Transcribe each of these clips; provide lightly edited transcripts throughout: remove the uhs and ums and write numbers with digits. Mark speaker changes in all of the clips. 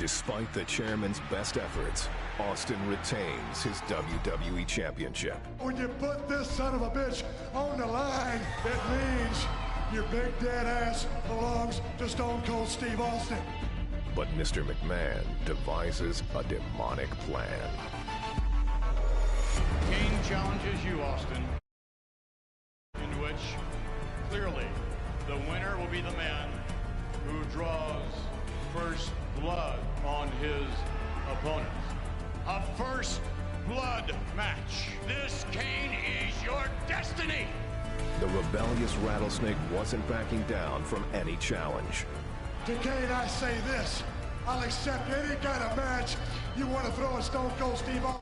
Speaker 1: Despite the chairman's best efforts, Austin retains his WWE Championship.
Speaker 2: When you put this son of a bitch on the line, it means your big dead ass belongs to Stone Cold Steve Austin.
Speaker 1: But Mr. McMahon devises a demonic plan.
Speaker 3: Kane challenges you, Austin, in which clearly the winner will be the man who draws first blood on his opponent. A first blood match. This, Kane, is your destiny.
Speaker 1: The rebellious Rattlesnake wasn't backing down from any challenge.
Speaker 2: To Kane, I say this: I'll accept any kind of match you want to throw at Stone Cold Steve Austin.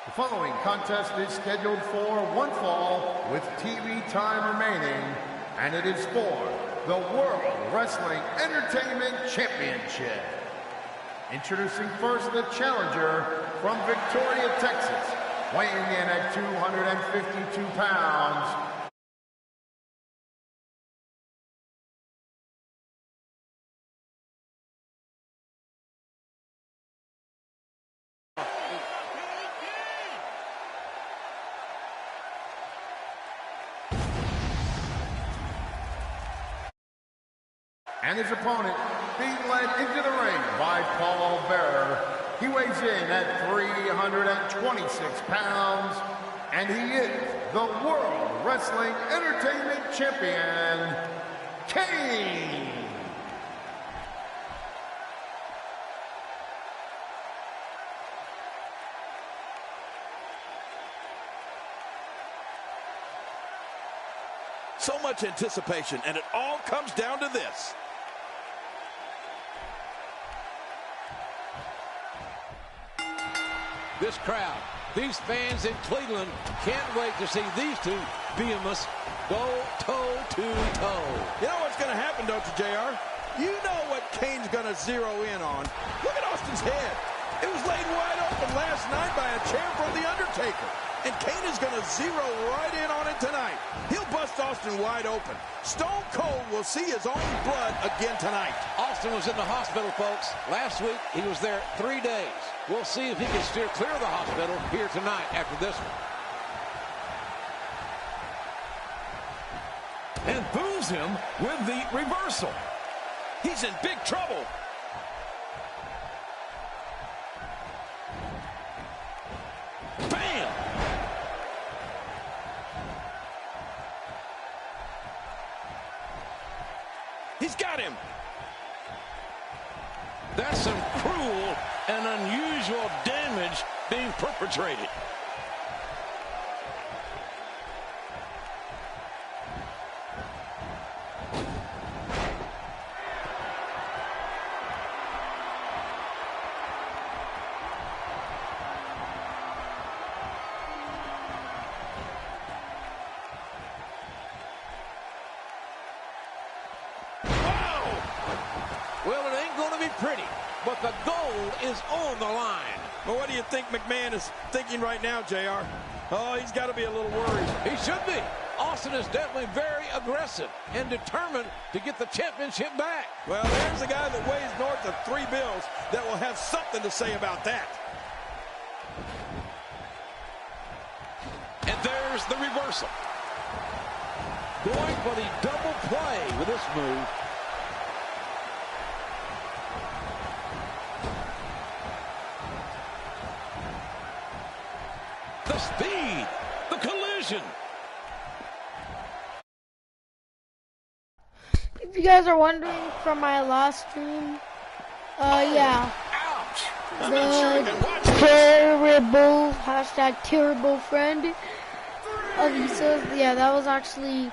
Speaker 4: The following contest is scheduled for one fall with TV time remaining, and it is for the World Wrestling Entertainment Championship. Introducing first the challenger from Victoria, Texas, weighing in at 252 pounds, and his opponent being led into the ring by Paul Bearer. He weighs in at 326 pounds, and he is the World Wrestling Entertainment Champion, Kane.
Speaker 5: So much anticipation, and it all comes down to this.
Speaker 6: This crowd, these fans in Cleveland can't wait to see these two behemoths go toe-to-toe.
Speaker 5: You know what's going to happen, don't you, JR? You know what Kane's going to zero in on. Look at Austin's head. It was laid wide open last night by a chair from The Undertaker. And Kane is going to zero right in on it tonight. He'll bust Austin wide open. Stone Cold will see his own blood again tonight.
Speaker 6: Austin was in the hospital, folks. Last week, he was there 3 days. We'll see if he can steer clear of the hospital here tonight after this one.
Speaker 7: And fools him with the reversal.
Speaker 5: He's in big trouble. Bam! He's got him.
Speaker 6: That's some cruel and unusual damage being perpetrated. Well, it ain't going to be pretty, but the gold is on the line.
Speaker 5: Well, what do you think McMahon is thinking right now, JR? Oh, he's got to be a little worried.
Speaker 6: He should be. Austin is definitely very aggressive and determined to get the championship back.
Speaker 5: Well, there's a guy that weighs north of 3 bills that will have something to say about that.
Speaker 6: And there's the reversal. Going for the double play with this move. The speed, the collision.
Speaker 8: If you guys are wondering from my last stream, yeah.
Speaker 5: Ouch!
Speaker 8: The terrible friend of he says, yeah, that was actually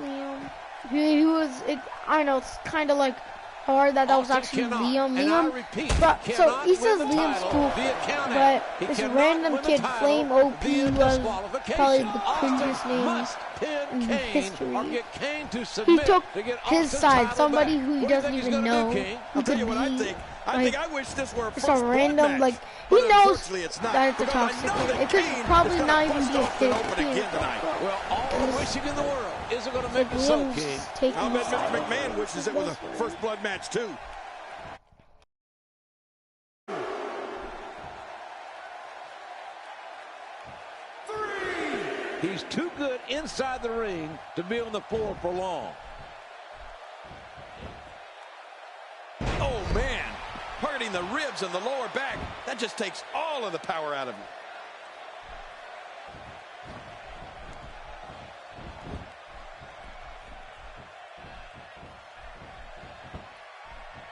Speaker 8: Liam. He was, I know, it's kind of like hard that was actually Liam. But so he says Liam's cool, but this random kid, Flame OP, was probably the cringiest name in history. He took his side, somebody who he doesn't even know who could be. I wish this were just a random, like, he knows that it's a toxic one. It could probably not even be a hit.
Speaker 6: Well, all the wishing in the world isn't going to make it so, King.
Speaker 5: I'll bet Mr. McMahon wishes it was a first blood match, too.
Speaker 6: He's too good inside the ring to be on the floor for long.
Speaker 5: Oh, man. Hurting the ribs and the lower back. That just takes all of the power out of you.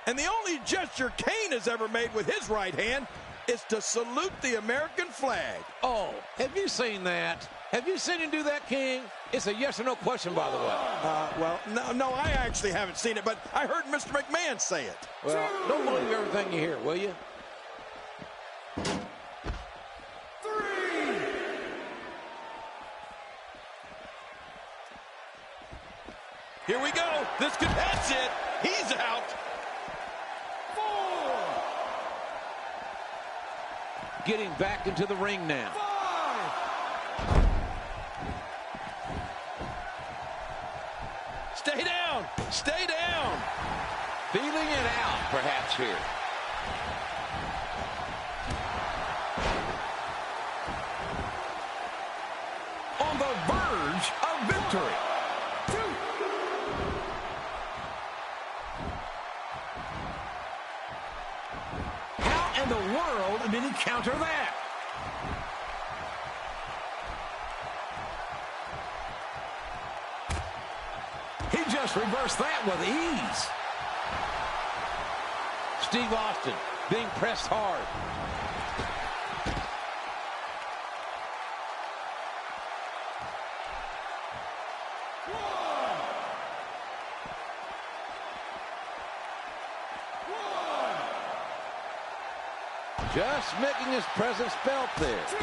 Speaker 5: And the only gesture Kane has ever made with his right hand is to salute the American flag.
Speaker 6: Oh, have you seen that? Have you seen him do that, King? It's a yes or no question, by the way.
Speaker 5: Well, no, I actually haven't seen it, but I heard Mr. McMahon say it.
Speaker 6: Well, don't believe everything you hear, will you?
Speaker 5: 3. Here we go. That's it. He's out. 4.
Speaker 6: Getting back into the ring now.
Speaker 5: 5. Stay down. Stay down.
Speaker 6: Feeling it out, perhaps, here.
Speaker 7: On the verge of victory.
Speaker 2: 2.
Speaker 7: How in the world did he counter that? He just reversed that with ease.
Speaker 6: Steve Austin being pressed hard. Just making his presence felt there.
Speaker 2: 2.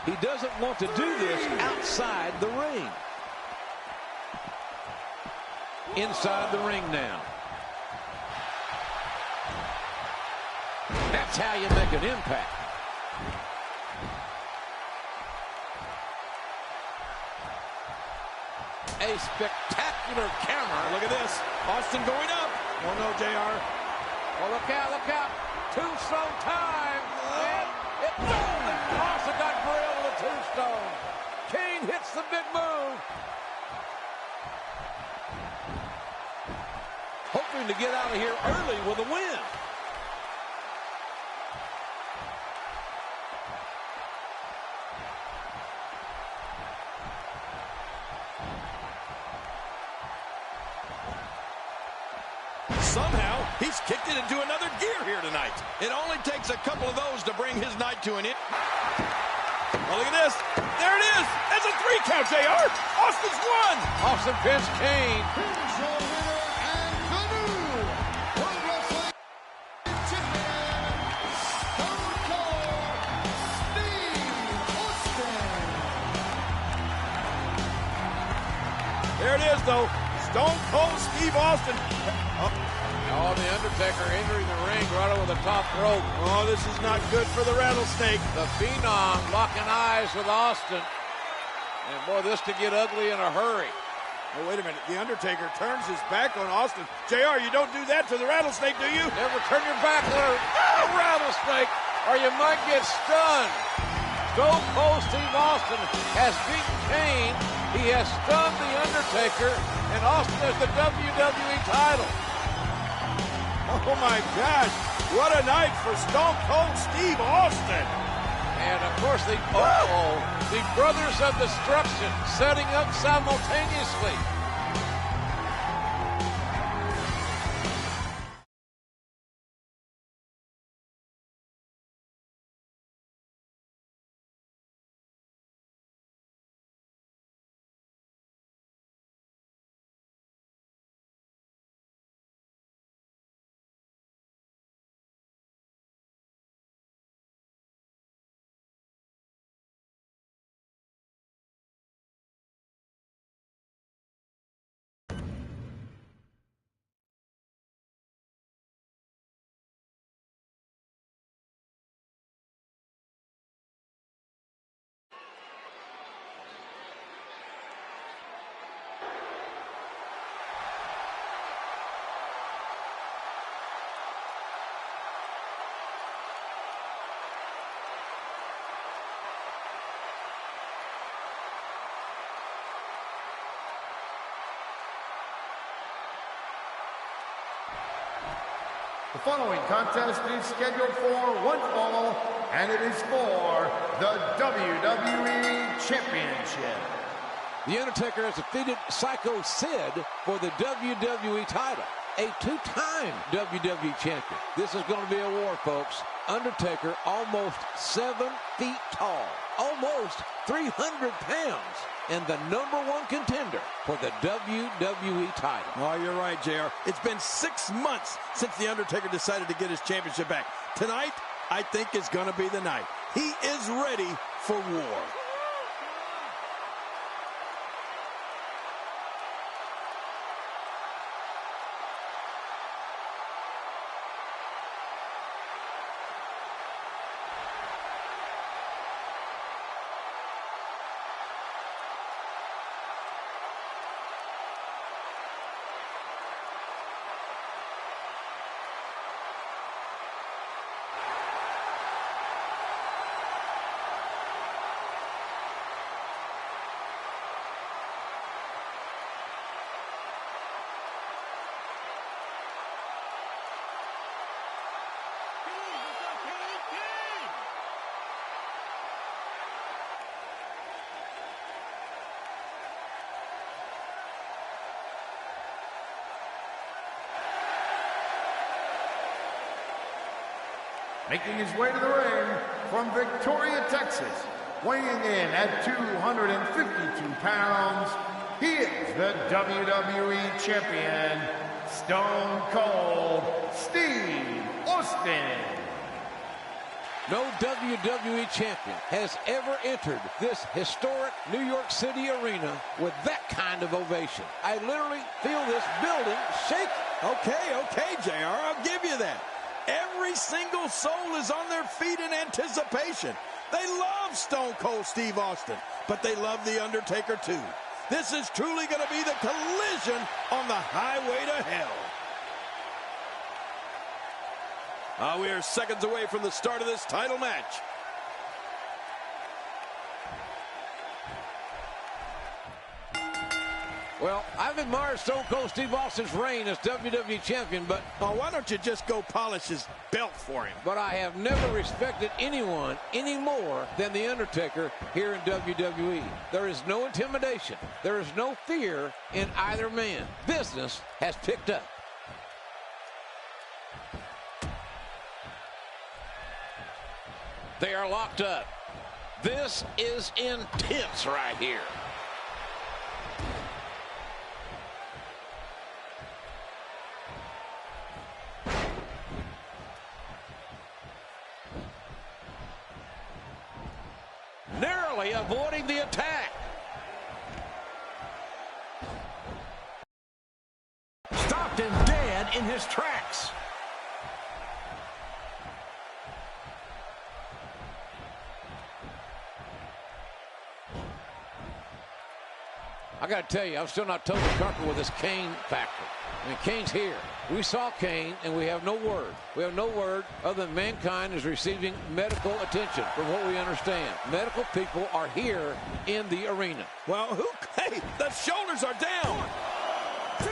Speaker 6: He doesn't want to do this outside the ring. Inside the ring now. That's how you make an impact. A spectacular counter.
Speaker 5: Look at this. Austin going up. Oh, no, JR.
Speaker 6: Oh, look out, look out. Tombstone time. And Austin got grilled with a tombstone. Kane hits the big move. Hoping to get out of here early with a win.
Speaker 5: Somehow, he's kicked it into another gear here tonight. It only takes a couple of those to bring his night to an end. Oh, look at this. There it is. That's a 3 count, JR. Austin's won.
Speaker 6: Austin pins Kane.
Speaker 4: Here's your winner and the new World Wrestling Champion, Stone Cold Steve Austin.
Speaker 5: There it is, though. Stone Cold Steve Austin.
Speaker 6: Oh, the Undertaker entering the ring right over the top rope.
Speaker 5: Oh, this is not good for the Rattlesnake.
Speaker 6: The Phenom locking eyes with Austin. And boy, this could get ugly in a hurry.
Speaker 5: Oh, wait a minute. The Undertaker turns his back on Austin. JR, you don't do that to the Rattlesnake, do you?
Speaker 6: Never turn your back on a rattlesnake or you might get stunned. Stone Cold Steve Austin has beaten Kane. He has stunned the Undertaker, and Austin has the WWE title.
Speaker 5: Oh, my gosh. What a night for Stone Cold Steve Austin.
Speaker 6: And, of course, the Brothers of Destruction setting up simultaneously.
Speaker 4: The following contest is scheduled for one fall, and it is for the WWE Championship.
Speaker 6: The Undertaker has defeated Psycho Sid for the WWE title, a two-time WWE champion. This is going to be a war, folks. Undertaker almost 7 feet tall, almost 300 pounds, and the #1 contender for the WWE title.
Speaker 5: Oh, you're right, JR. It's been 6 months since The Undertaker decided to get his championship back. Tonight, I think, is going to be the night. He is ready for war.
Speaker 4: Making his way to the ring from Victoria, Texas, weighing in at 252 pounds, he is the WWE Champion, Stone Cold Steve Austin.
Speaker 6: No WWE champion has ever entered this historic New York City arena with that kind of ovation. I literally feel this building shake.
Speaker 5: Okay, JR, I'll give you that. Every single soul is on their feet in anticipation. They love Stone Cold Steve Austin, but they love The Undertaker too. This is truly going to be the collision on the highway to hell. We are seconds away from the start of this title match.
Speaker 6: Well, I've admired Stone Cold Steve Austin's reign as WWE Champion, but...
Speaker 5: why don't you just go polish his belt for him?
Speaker 6: But I have never respected anyone any more than The Undertaker here in WWE. There is no intimidation. There is no fear in either man. Business has picked up. They are locked up. This is intense right here. Narrowly avoiding the attack.
Speaker 7: Stopped him dead in his tracks.
Speaker 6: I got to tell you, I'm still not totally comfortable with this Kane factor. I mean, Kane's here. We saw Kane, and we have no word. We have no word other than Mankind is receiving medical attention, from what we understand. Medical people are here in the arena.
Speaker 5: Well, hey, the shoulders are down. 1,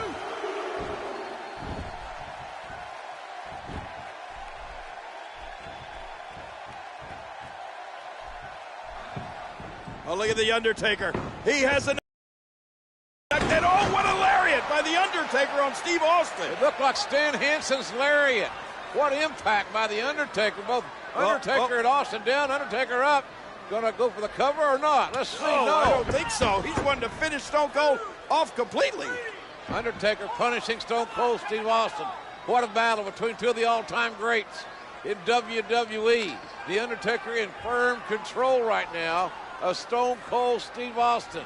Speaker 5: 2. Oh, look at The Undertaker. He has an... And oh, what a lariat by The Undertaker on Steve Austin.
Speaker 6: It looked like Stan Hansen's lariat. What impact by The Undertaker. Both Undertaker and Austin down, Undertaker up. Going to go for the cover or not? Let's see.
Speaker 5: No,
Speaker 6: no,
Speaker 5: I don't think so. He's wanting to finish Stone Cold off completely.
Speaker 6: Undertaker punishing Stone Cold Steve Austin. What a battle between two of the all-time greats in WWE. The Undertaker in firm control right now of Stone Cold Steve Austin.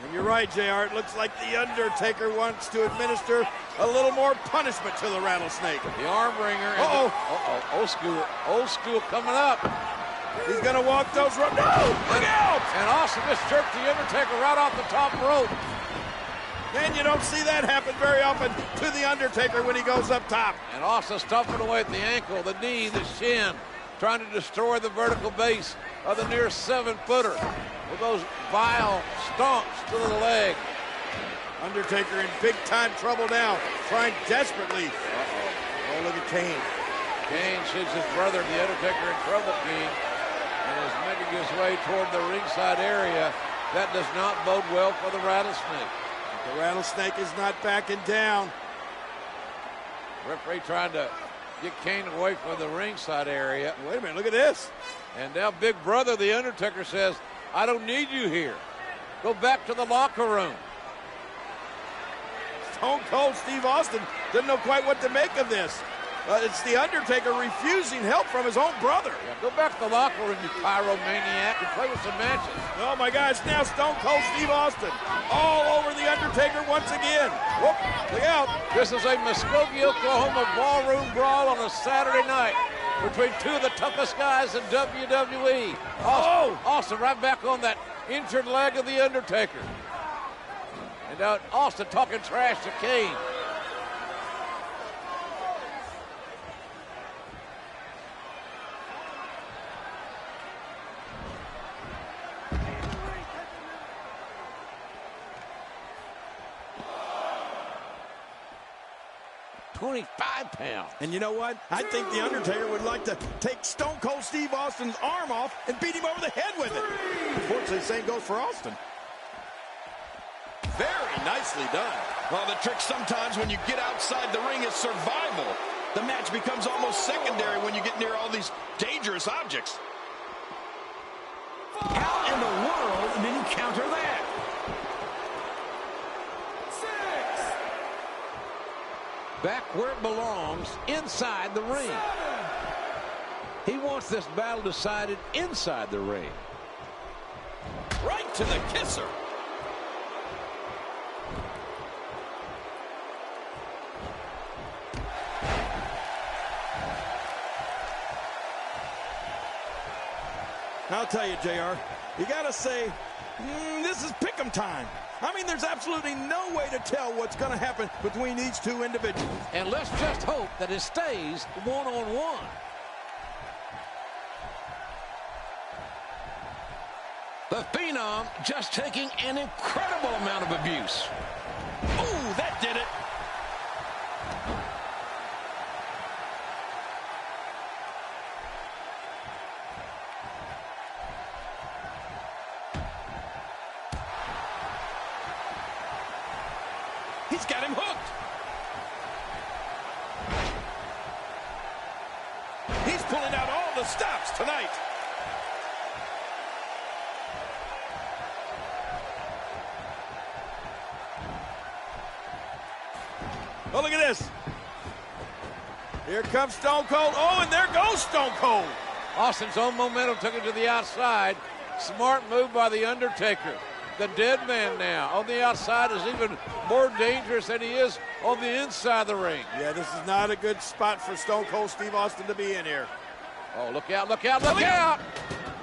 Speaker 5: And you're right, JR. It looks like The Undertaker wants to administer a little more punishment to the Rattlesnake.
Speaker 6: The arm wringer. Old school coming up.
Speaker 5: He's going to walk those ropes. No! Look out!
Speaker 6: And Austin just jerked The Undertaker right off the top rope.
Speaker 5: And you don't see that happen very often to The Undertaker when he goes up top.
Speaker 6: And Austin stomping away at the ankle, the knee, the shin, trying to destroy the vertical base of the near 7-footer with those vile stomps to the leg.
Speaker 5: Undertaker in big time trouble now, trying desperately. Oh, look at Kane.
Speaker 6: Kane sees his brother, The Undertaker, in trouble, King, and is making his way toward the ringside area. That does not bode well for the Rattlesnake.
Speaker 5: The Rattlesnake is not backing down.
Speaker 6: Referee trying to get Kane away from the ringside area.
Speaker 5: Wait a minute, look at this.
Speaker 6: And now Big Brother, The Undertaker, says, I don't need you here. Go back to the locker room.
Speaker 5: Stone Cold Steve Austin doesn't know quite what to make of this. It's The Undertaker refusing help from his own brother.
Speaker 6: Yeah, go back to the locker room, you pyromaniac, and play with some matches.
Speaker 5: Oh, my gosh, now Stone Cold Steve Austin all over The Undertaker once again. Whoop, look out.
Speaker 6: This is a Muskogee, Oklahoma ballroom brawl on a Saturday night between two of the toughest guys in WWE. Austin right back on that injured leg of The Undertaker. And now Austin talking trash to Kane. £25.
Speaker 5: And you know what? I think The Undertaker would like to take Stone Cold Steve Austin's arm off and beat him over the head with it. Unfortunately, the same goes for Austin.
Speaker 9: Very nicely done. Well, the trick sometimes when you get outside the ring is survival. The match becomes almost secondary when you get near all these dangerous objects.
Speaker 7: How in the world did he counter that? Back where it belongs, inside the ring. He wants this battle decided inside the ring.
Speaker 9: Right to the kisser.
Speaker 5: I'll tell you, JR, you got to say, this is pick'em time. I mean, there's absolutely no way to tell what's going to happen between these two individuals.
Speaker 7: And let's just hope that it stays one-on-one. The Phenom just taking an incredible amount of abuse.
Speaker 9: Ooh, that did it.
Speaker 5: He's got him hooked. He's pulling out all the stops tonight. Oh, look at this. Here comes Stone Cold. Oh, and there goes Stone Cold.
Speaker 6: Austin's own momentum took him to the outside. Smart move by The Undertaker. The dead man now on the outside is even more dangerous than he is on the inside of the ring.
Speaker 5: Yeah, this is not a good spot for Stone Cold Steve Austin to be in here.
Speaker 6: Oh, look out, look out, look out!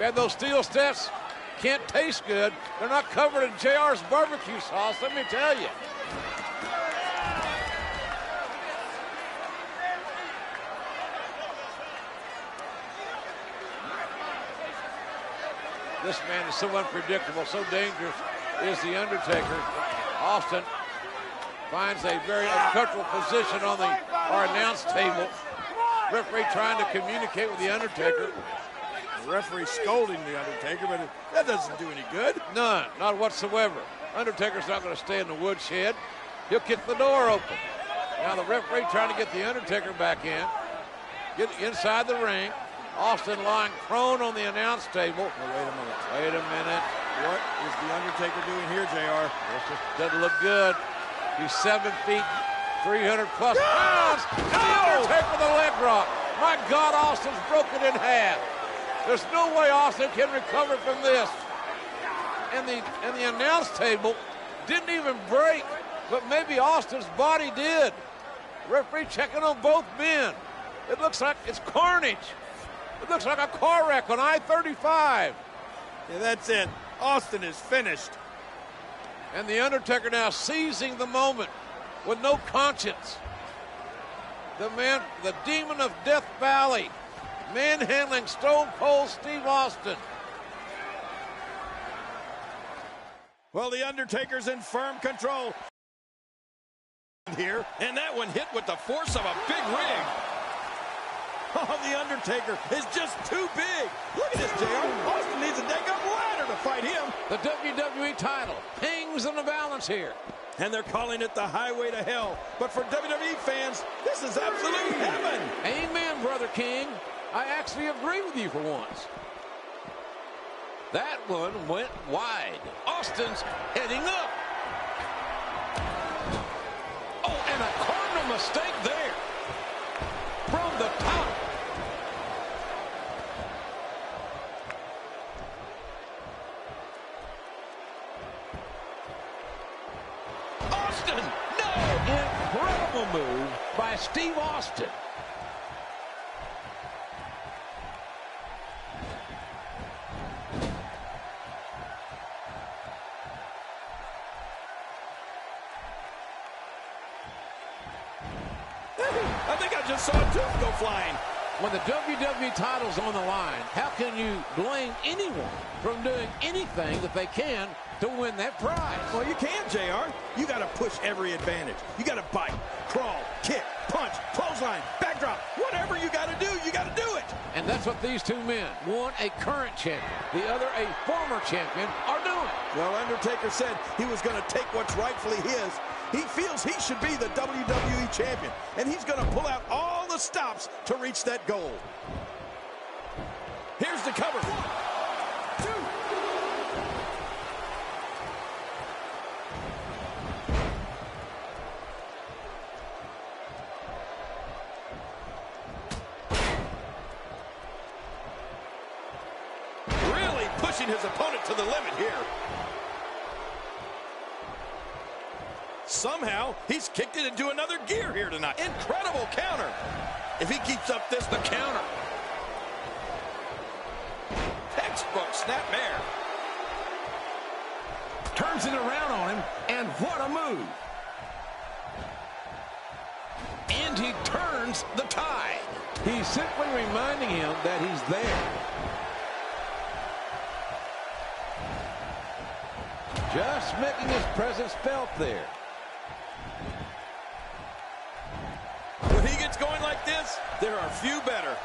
Speaker 6: Man, those steel steps can't taste good. They're not covered in JR's barbecue sauce, let me tell you. This man is so unpredictable, so dangerous is The Undertaker. Austin finds a very uncomfortable position on our announce table. Referee trying to communicate with The Undertaker.
Speaker 5: The referee scolding The Undertaker, but that doesn't do any good.
Speaker 6: None, not whatsoever. Undertaker's not going to stay in the woodshed. He'll kick the door open. Now the referee trying to get The Undertaker back in. Get inside the ring. Austin lying prone on the announce table.
Speaker 5: Oh, wait a minute.
Speaker 6: Wait a minute.
Speaker 5: What is The Undertaker doing here, JR?
Speaker 6: This just doesn't look good. He's 7 feet, 300 plus pounds. And The Undertaker with a leg drop. My God, Austin's broken in half. There's no way Austin can recover from this. And the announce table didn't even break, but maybe Austin's body did. Referee checking on both men. It looks like it's carnage. It looks like a car wreck on I-35.
Speaker 5: Yeah, that's it. Austin is finished.
Speaker 6: And The Undertaker now seizing the moment with no conscience. The man, the demon of Death Valley, manhandling Stone Cold Steve Austin.
Speaker 5: Well, The Undertaker's in firm control. here, and that one hit with the force of a big rig. Oh, the Undertaker is just too big. Look at this, JR. Austin needs a dang up ladder to fight him.
Speaker 6: The WWE title hangs in the balance here.
Speaker 5: And they're calling it the highway to hell. But for WWE fans, this is absolute heaven.
Speaker 6: Amen, Brother King. I actually agree with you for once. That one went wide. Austin's heading up. Oh, and a cardinal mistake there. From the top. Austin, no! Incredible move by Steve Austin.
Speaker 5: I think I just saw a tooth go flying.
Speaker 6: When the WWE title's on the line, how can you blame anyone from doing anything that they can to win that prize?
Speaker 5: Well, you can, JR. You got to push every advantage. You got to bite, crawl, kick, punch, clothesline, backdrop. Whatever you got to do, you got to do it.
Speaker 6: And that's what these two men, one a current champion, the other a former champion, are doing.
Speaker 5: Well, Undertaker said he was going to take what's rightfully his. He feels he should be the WWE champion, and he's going to pull out all the stops to reach that goal. Here's the cover. 1, 2. Really pushing his opponent to the limit here. Somehow, he's kicked it into another gear here tonight. Incredible counter. If he keeps up this, the counter. Textbook snapmare.
Speaker 7: Turns it around on him, and what a move.
Speaker 6: And he turns the tide. He's simply reminding him that he's there. Just making his presence felt there.
Speaker 5: When he gets going like this, there are few better.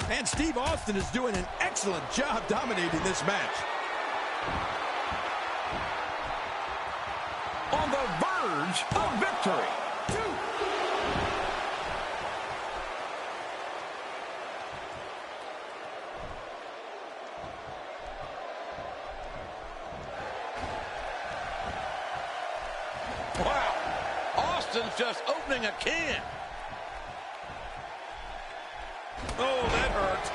Speaker 5: And Steve Austin is doing an excellent job dominating this match.
Speaker 7: On the verge of victory. 2.
Speaker 6: Wow, Austin's just opening a can.
Speaker 5: Oh, that hurt.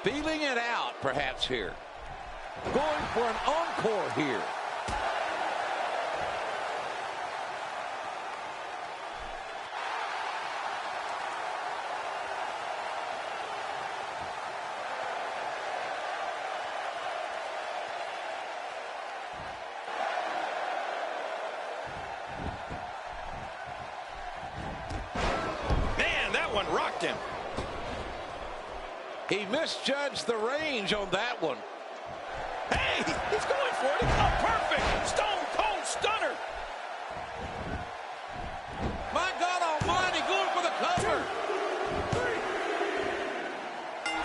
Speaker 6: Feeling it out, perhaps, here. Going for an encore here.
Speaker 5: Rocked him.
Speaker 6: He misjudged the range on that one.
Speaker 5: Hey, he's going for it. A perfect stone cold stunner.
Speaker 6: My God almighty, going for the cover.
Speaker 7: 2, 3.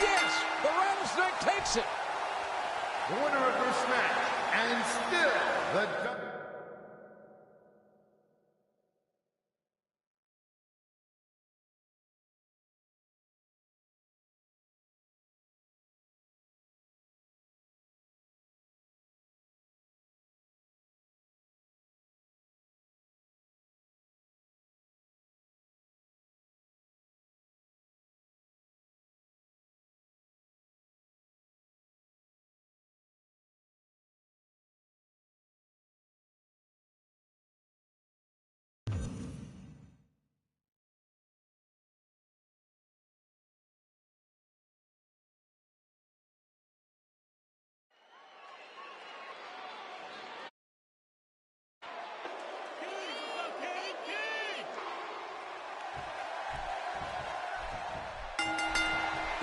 Speaker 6: Yes, the rattlesnake takes it.
Speaker 4: The winner of this match, and still the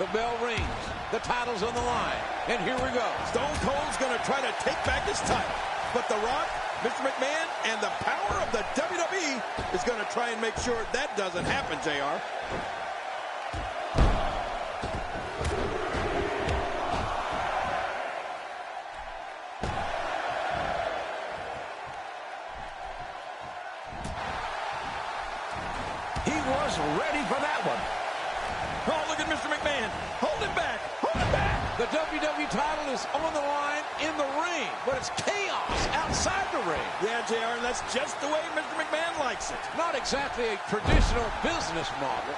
Speaker 7: The bell rings. The title's on the line. And here we go.
Speaker 5: Stone Cold's going to try to take back his title. But The Rock, Mr. McMahon, and the power of the WWE is going to try and make sure that doesn't happen, JR.
Speaker 7: He was ready for that one.
Speaker 5: Oh, look at Mr. McMahon. Hold him back. Hold him back.
Speaker 7: The WWE title is on the line in the ring, but it's chaos outside the ring.
Speaker 5: Yeah, JR, and that's just the way Mr. McMahon likes it.
Speaker 7: Not exactly a traditional business model.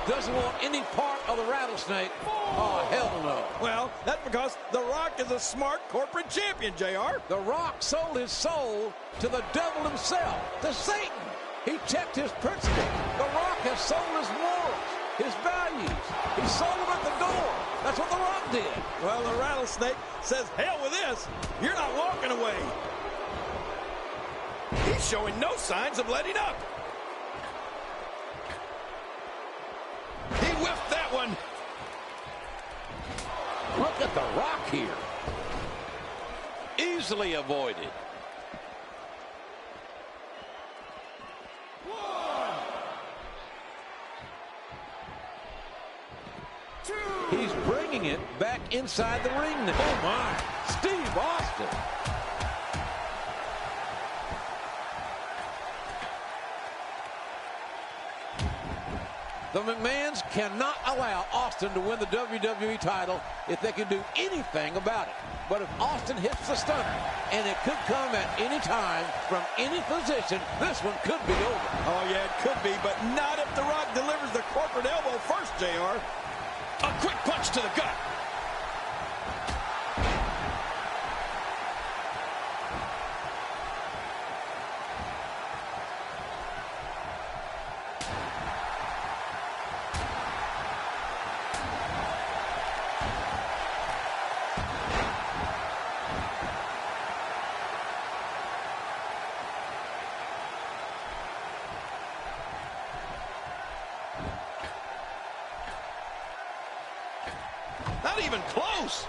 Speaker 7: Doesn't want any part of the rattlesnake. Oh, hell no.
Speaker 5: Well, that's because The Rock is a smart corporate champion, JR.
Speaker 7: The Rock sold his soul to the devil himself, to Satan. He checked his principles. The Rock has sold his morals, his values. He sold them at the door. That's what The Rock did.
Speaker 5: Well, the rattlesnake says, hell with this. You're not walking away. He's showing no signs of letting up. He whiffed that one.
Speaker 7: Look at The Rock here. Easily avoided. He's bringing it back inside the ring now. Oh, my. Steve Austin. The McMahons cannot allow Austin to win the WWE title if they can do anything about it. But if Austin hits the stunner, and it could come at any time from any position, this one could be over.
Speaker 5: Oh, yeah, it could be, but not if The Rock delivers the corporate elbow first, JR. A quick punch to the gut. Not even close.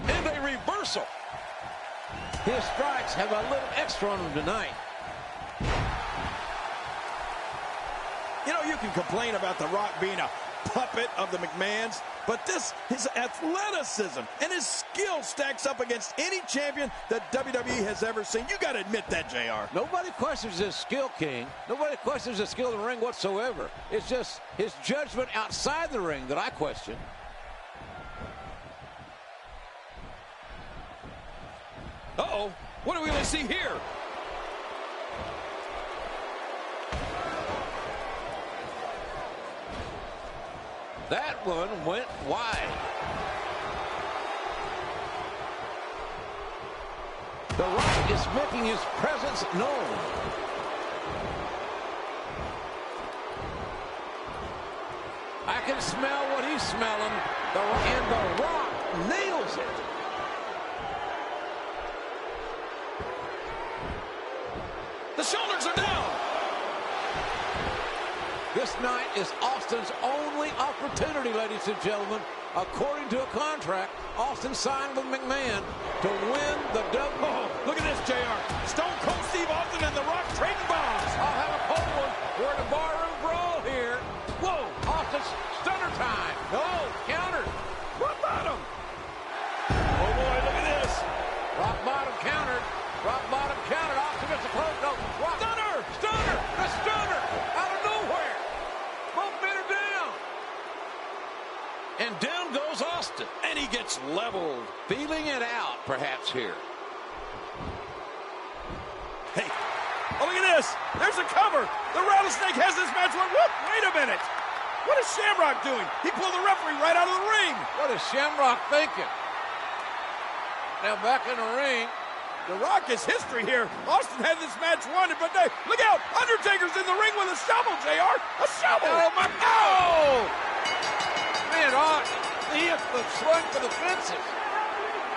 Speaker 7: And a reversal. His strikes have a little extra on him tonight.
Speaker 5: You know, you can complain about The Rock being a puppet of the McMahons, but his athleticism and his skill stacks up against any champion that WWE has ever seen. You got to admit that, JR.
Speaker 7: Nobody questions his skill, King. Nobody questions his skill in the ring whatsoever. It's just his judgment outside the ring that I question.
Speaker 5: Uh-oh. What do we going to see here?
Speaker 7: That one went wide. The Rock is making his presence known. I can smell what he's smelling, and The Rock nails it.
Speaker 5: The shoulders are down.
Speaker 7: This night is Austin's only opportunity, ladies and gentlemen. According to a contract, Austin signed with McMahon to win the WWE.
Speaker 5: Oh, look at this, JR. Stone Cold Steve Austin and The Rock trading bombs.
Speaker 7: I'll have a cold one. We're in a barroom brawl here. Whoa, Austin's stunner time. No, counter.
Speaker 5: Rock bottom. Oh, boy, look at this.
Speaker 7: Rock bottom countered. Rock bottom countered. Austin gets a close. No, Rock.
Speaker 5: Stunner.
Speaker 7: Stunner. The stunner. Out of nowhere. Both
Speaker 9: leveled.
Speaker 7: Feeling it out, perhaps, here.
Speaker 5: Hey, oh, look at this. There's a cover. The Rattlesnake has this match won. Whoop, wait a minute. What is Shamrock doing? He pulled the referee right out of the ring.
Speaker 7: What is Shamrock thinking? Now back in the ring.
Speaker 5: The Rock is history here. Austin had this match won, but look out. Undertaker's in the ring with a shovel, JR. A shovel.
Speaker 7: Oh, my God. Man, he swung for the fences.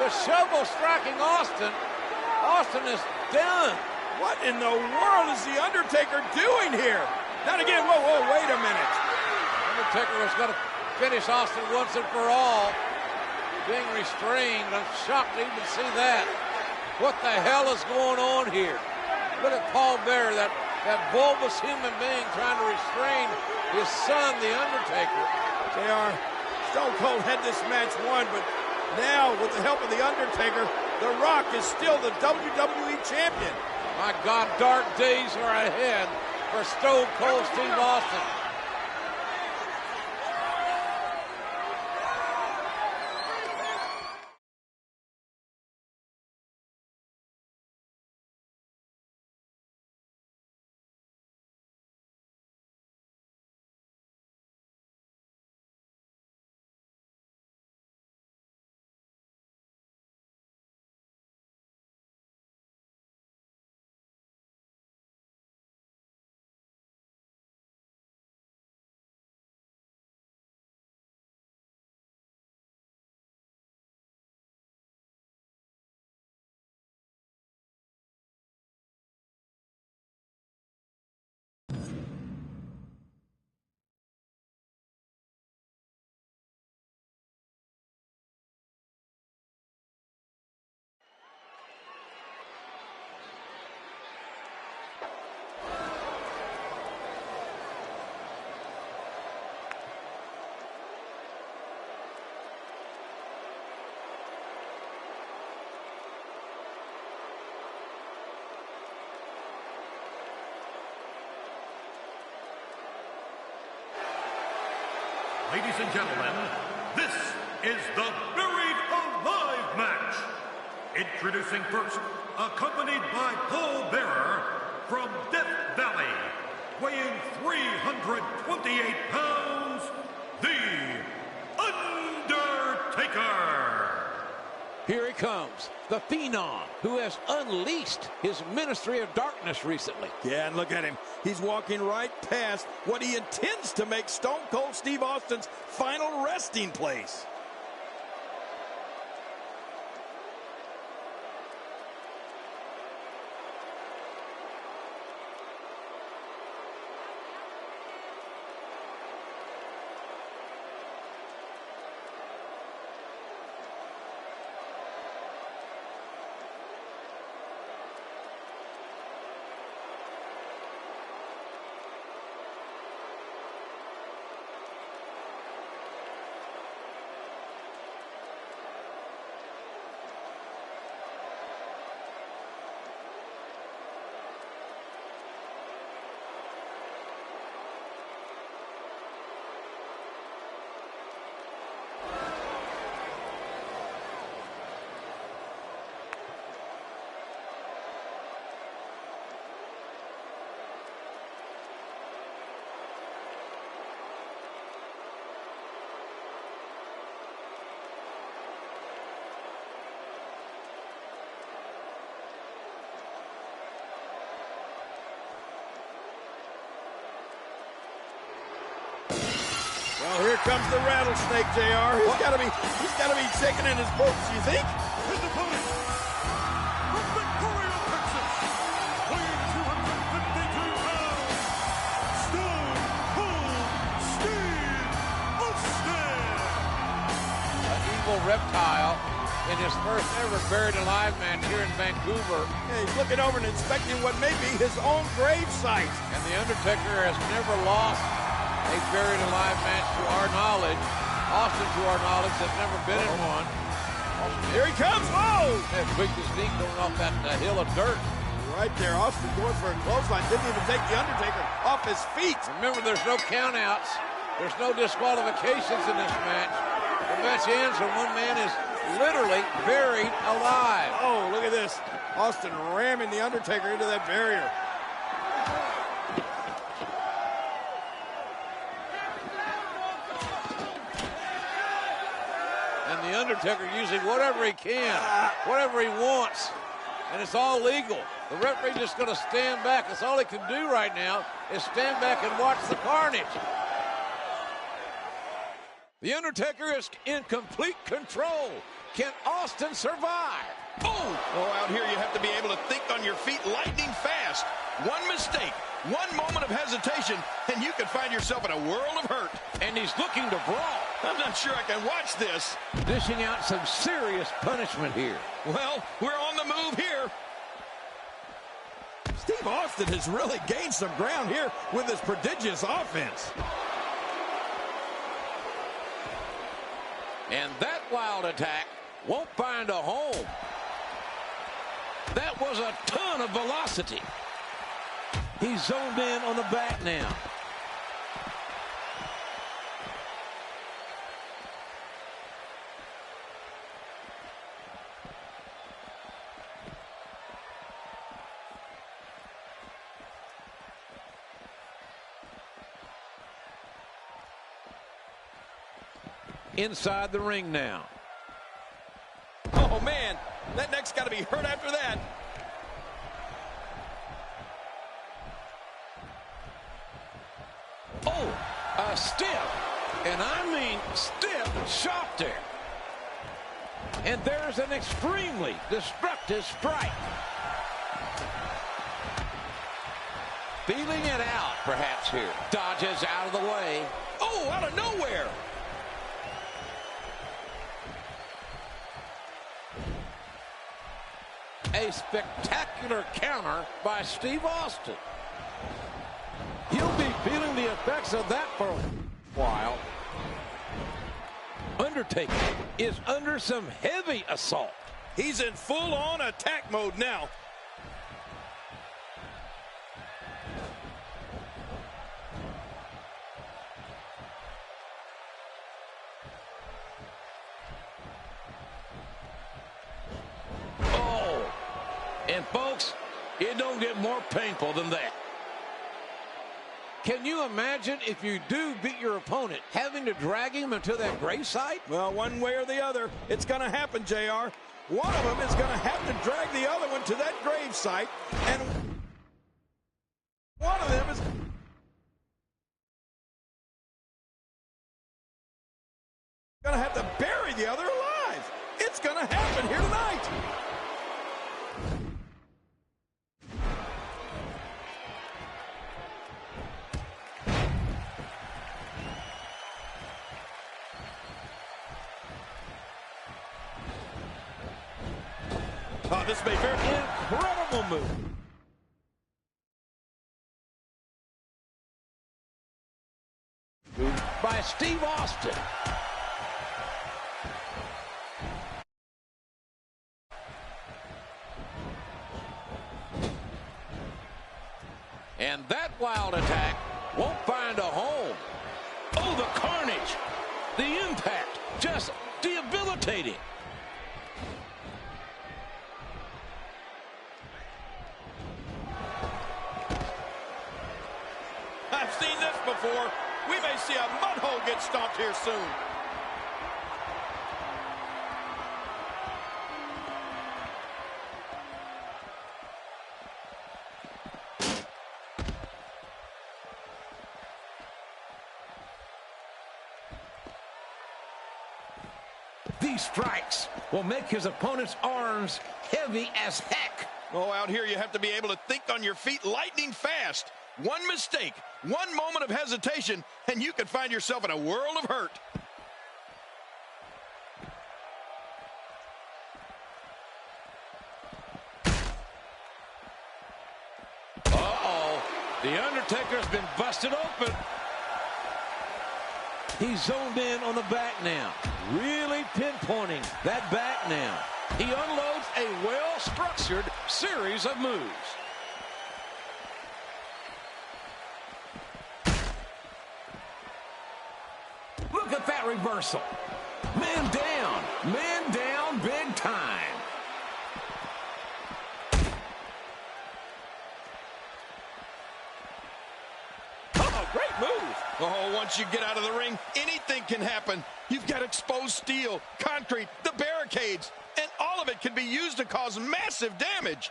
Speaker 7: The shovel striking Austin. Austin is done.
Speaker 5: What in the world is the Undertaker doing here? Not again. Whoa, whoa, wait a minute.
Speaker 7: Undertaker was going to finish Austin once and for all. Being restrained. I'm shocked to even see that. What the hell is going on here? Look at Paul Bearer, that bulbous human being trying to restrain his son, The Undertaker.
Speaker 5: JR, Stone Cold had this match won, but now, with the help of The Undertaker, The Rock is still the WWE Champion.
Speaker 7: My God, dark days are ahead for Stone Cold Steve Austin.
Speaker 10: Ladies and gentlemen, this is the Buried Alive match. Introducing first, accompanied by Paul Bearer from Death Valley, weighing 328 pounds, The Undertaker.
Speaker 7: Here he comes, the Phenom, who has unleashed his ministry of darkness recently.
Speaker 5: Yeah, and look at him. He's walking right past what he intends to make Stone Cold Steve Austin's final resting place. Well, here comes the Rattlesnake, JR. He's got to be shaking in his boots, you think?
Speaker 10: His opponent, from Victoria, Texas, weighing 252 pounds, Stone Cold Steve Austin.
Speaker 7: An evil reptile in his first ever Buried Alive match here in Vancouver.
Speaker 5: Yeah, he's looking over and inspecting what may be his own grave site.
Speaker 7: And The Undertaker has never lost a Buried Alive match to our knowledge. Austin, to our knowledge, has never been in one.
Speaker 5: Here he comes. Whoa!
Speaker 7: That big sneak going off that hill of dirt.
Speaker 5: Right there, Austin going for a clothesline. Didn't even take The Undertaker off his feet.
Speaker 7: Remember, there's no countouts. There's no disqualifications in this match. The match ends when one man is
Speaker 6: literally buried alive.
Speaker 5: Oh, look at this. Austin ramming The Undertaker into that barrier.
Speaker 6: And The Undertaker using whatever he can, whatever he wants. And it's all legal. The referee just going to stand back. That's all he can do right now is stand back and watch the carnage. The Undertaker is in complete control. Can Austin survive?
Speaker 9: Oh, out here you have to be able to think on your feet lightning fast. One mistake, one moment of hesitation, and you can find yourself in a world of hurt.
Speaker 6: And he's looking to brawl.
Speaker 9: I'm not sure I can watch this.
Speaker 6: Dishing out some serious punishment here.
Speaker 9: Well, we're on the move here.
Speaker 5: Steve Austin has really gained some ground here with his prodigious offense.
Speaker 6: And that wild attack won't find a home. That was a ton of velocity. He's zoned in on the back now. Inside the ring now.
Speaker 9: Oh, man, that neck's got to be hurt after that.
Speaker 6: Oh, a stiff, and I mean stiff shot there. And there's an extremely destructive strike. Feeling it out, perhaps, here. Dodges out of the way.
Speaker 9: Oh, out of nowhere.
Speaker 6: A spectacular counter by Steve Austin. He'll be feeling the effects of that for a while. Undertaker is under some heavy assault.
Speaker 5: He's in full-on attack mode now.
Speaker 6: And folks, it don't get more painful than that. Can you imagine if you do beat your opponent, having to drag him into that gravesite?
Speaker 5: Well, one way or the other, it's going to happen, JR. One of them is going to have to drag the other one to that gravesite, and one of them is going to have to bury the other alive. It's going to happen here tonight. Oh, this may be an incredible move.
Speaker 6: By Steve Austin. And that wild attack won't find a home. Oh, the carnage. The impact. Just debilitating.
Speaker 9: I've seen this before. We may see a mud hole get stomped here soon.
Speaker 6: These strikes will make his opponent's arms heavy as heck.
Speaker 9: Oh, out here you have to be able to think on your feet lightning fast. One mistake, one moment of hesitation, and you can find yourself in a world of hurt.
Speaker 6: Uh-oh. The Undertaker's been busted open. He's zoned in on the back now. Really pinpointing that back now. He unloads a well-structured series of moves. Look at that reversal. Man down,
Speaker 5: Great move.
Speaker 9: Oh, once you get out of the ring, anything can happen. You've got exposed steel, concrete, the barricades, and all of it can be used to cause massive damage.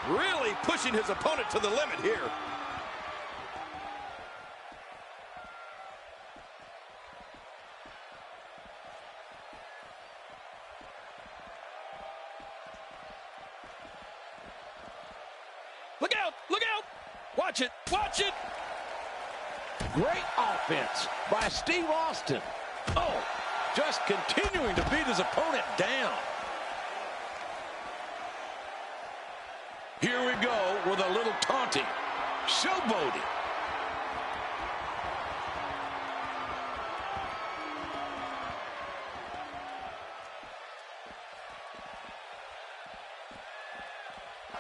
Speaker 5: Really pushing his opponent to the limit here.
Speaker 9: Look out! Look out! Watch it! Watch it!
Speaker 7: Great offense by Steve Austin. Oh, just continuing to beat his opponent down. Here we go with a little taunting, showboating.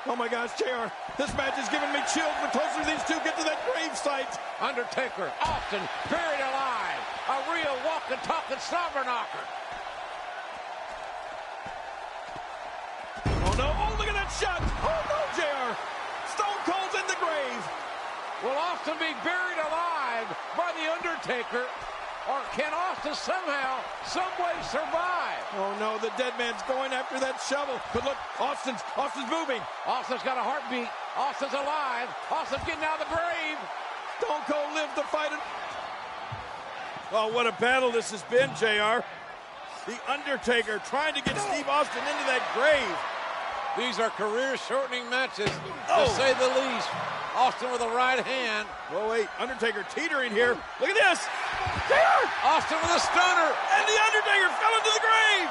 Speaker 5: Oh my gosh, JR, this match is giving me chills the closer these two get to that grave site.
Speaker 7: Undertaker, Austin, buried alive. A real walking, talking slobber knocker.
Speaker 5: Oh no, oh look at that shot. Oh no, JR. Stone Cold's in the grave.
Speaker 7: Will Austin be buried alive by The Undertaker? Or can Austin somehow, someway survive?
Speaker 5: Oh no, the dead man's going after that shovel. But look, Austin's moving.
Speaker 7: Austin's got a heartbeat. Austin's alive. Austin's getting out of the grave.
Speaker 5: Stone Cold lived to fight it. Oh, what a battle this has been, JR. The Undertaker trying to get Steve Austin into that grave.
Speaker 7: These are career-shortening matches, to say the least. Austin with a right hand.
Speaker 5: Oh, wait, Undertaker teetering here. Look at this. JR!
Speaker 7: Austin with a stunner.
Speaker 5: And the Undertaker fell into the grave.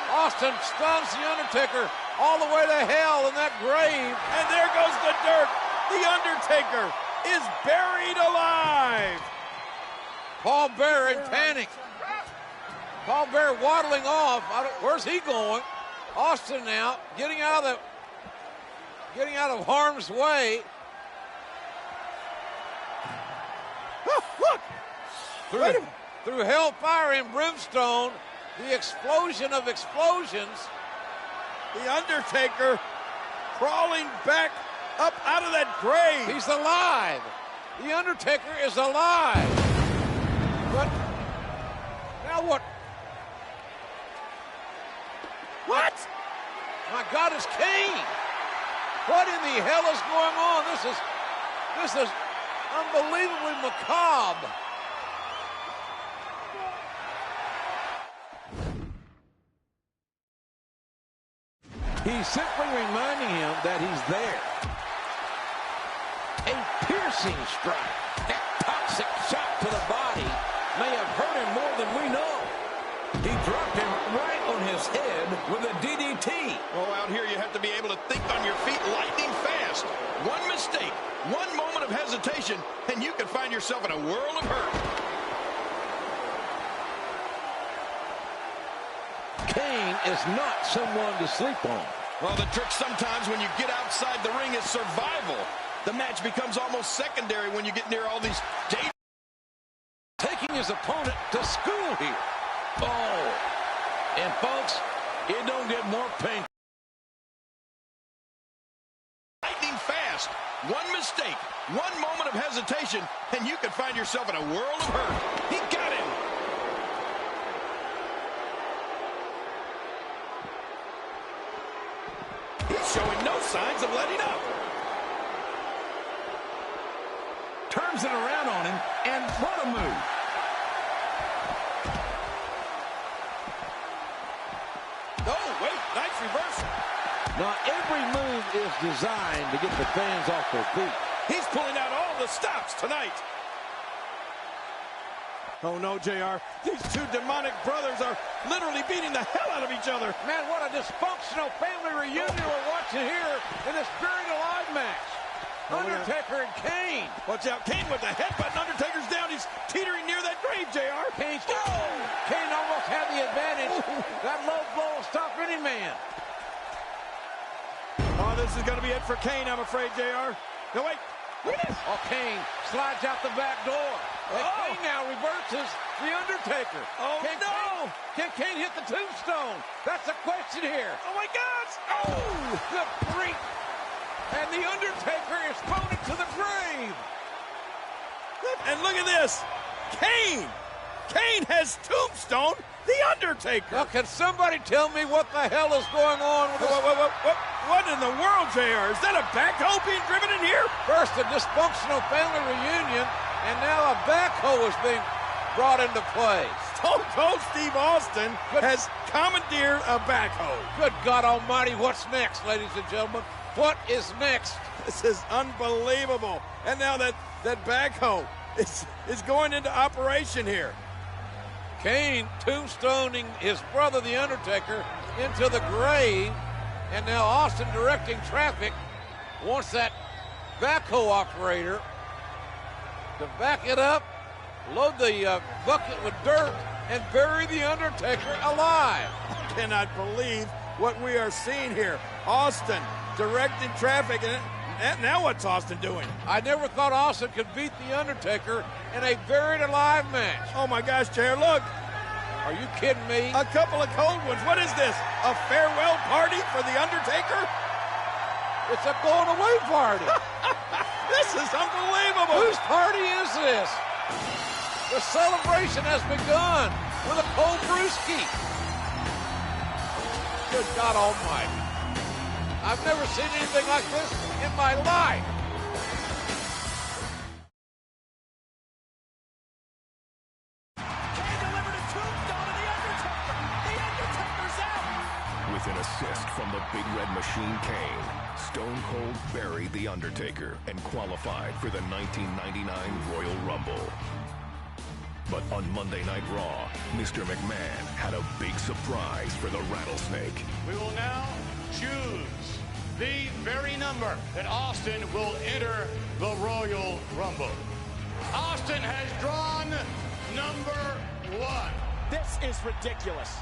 Speaker 7: Austin stuns the Undertaker all the way to hell in that grave.
Speaker 5: And there goes the dirt. The Undertaker is buried alive.
Speaker 7: Paul Bearer in panic. Paul Bearer waddling off. Where's he going? Austin now getting out of harm's way.
Speaker 5: Oh, look!
Speaker 7: Through hellfire and brimstone, the explosion of explosions.
Speaker 5: The Undertaker crawling back up out of that grave.
Speaker 7: He's alive. The Undertaker is alive. But now what?
Speaker 5: What?
Speaker 7: My God, it's Kane. What in the hell is going on? This is unbelievably macabre. He's simply reminding him that he's there. A piercing strike. That toxic shot to the body may have hurt him more than we know. He dropped him right on his head with a DDT.
Speaker 9: Oh, out here you have to be able to think on your feet lightning fast. One mistake, one moment of hesitation, and you can find yourself in a world of hurt.
Speaker 7: Kane is not someone to sleep on.
Speaker 9: Well, the trick sometimes when you get outside the ring is survival. The match becomes almost secondary when you get near all these dangers.
Speaker 7: Taking his opponent to school here. Oh, and folks, it don't get more painful.
Speaker 9: Lightning fast. One mistake, one moment of hesitation, and you can find yourself in a world of hurt. He got him.
Speaker 5: He's showing no signs of letting up.
Speaker 7: Turns it around on him, and what a move.
Speaker 5: Oh, wait, nice reversal.
Speaker 7: Now, every move is designed to get the fans off their feet.
Speaker 5: He's pulling out all the stops tonight. Oh, no, JR. These two demonic brothers are literally beating the hell out of each other.
Speaker 7: Man, what a dysfunctional family reunion we're watching here in this Buried Alive match. Undertaker and Kane.
Speaker 5: Watch out. Kane with the headbutt. Undertaker's down. He's teetering near that grave, JR.
Speaker 7: Kane almost had the advantage. That low blow will stop any man.
Speaker 5: Oh, this is going to be it for Kane, I'm afraid, JR. No, wait. Look at this.
Speaker 7: Oh, Kane slides out the back door.
Speaker 6: And Kane now reverses The Undertaker.
Speaker 5: Oh,
Speaker 6: Can Kane hit the tombstone? That's the question here.
Speaker 5: Oh, my gosh.
Speaker 6: Oh, the freak. And The Undertaker is thrown into the grave.
Speaker 5: And look at this. Kane has tombstone The Undertaker.
Speaker 6: Now, can somebody tell me what the hell is going on with this?
Speaker 5: What in the world, JR? Is that a backhoe being driven in here?
Speaker 6: First, a dysfunctional family reunion, and now a backhoe is being brought into play.
Speaker 5: Stone Cold Steve Austin has commandeered a backhoe.
Speaker 6: Good God Almighty, what's next, ladies and gentlemen? What is next?
Speaker 5: This is unbelievable. And now that backhoe is going into operation here.
Speaker 6: Kane tombstoning his brother, The Undertaker, into the grave. And now Austin directing traffic. Wants that backhoe operator to back it up, load the bucket with dirt, and bury The Undertaker alive.
Speaker 5: I cannot believe what we are seeing here. Austin directing traffic, and now what's Austin doing?
Speaker 6: I never thought Austin could beat The Undertaker in a buried alive match.
Speaker 5: Oh my gosh, Chair, look.
Speaker 6: Are you kidding me?
Speaker 5: A couple of cold ones. What is this? A farewell party for The Undertaker?
Speaker 6: It's a going away party.
Speaker 5: This is unbelievable.
Speaker 6: Whose party is this? The celebration has begun with a cold brewski. Good God Almighty. I've never seen anything like this in my life.
Speaker 10: Kane delivered a tombstone to The Undertaker. The Undertaker's out.
Speaker 1: With an assist from the Big Red Machine Kane, Stone Cold buried The Undertaker and qualified for the 1999 Royal Rumble. But on Monday Night Raw, Mr. McMahon had a big surprise for the Rattlesnake.
Speaker 3: We will now choose the very number that Austin will enter the Royal Rumble. Austin has drawn number 1.
Speaker 10: This is ridiculous.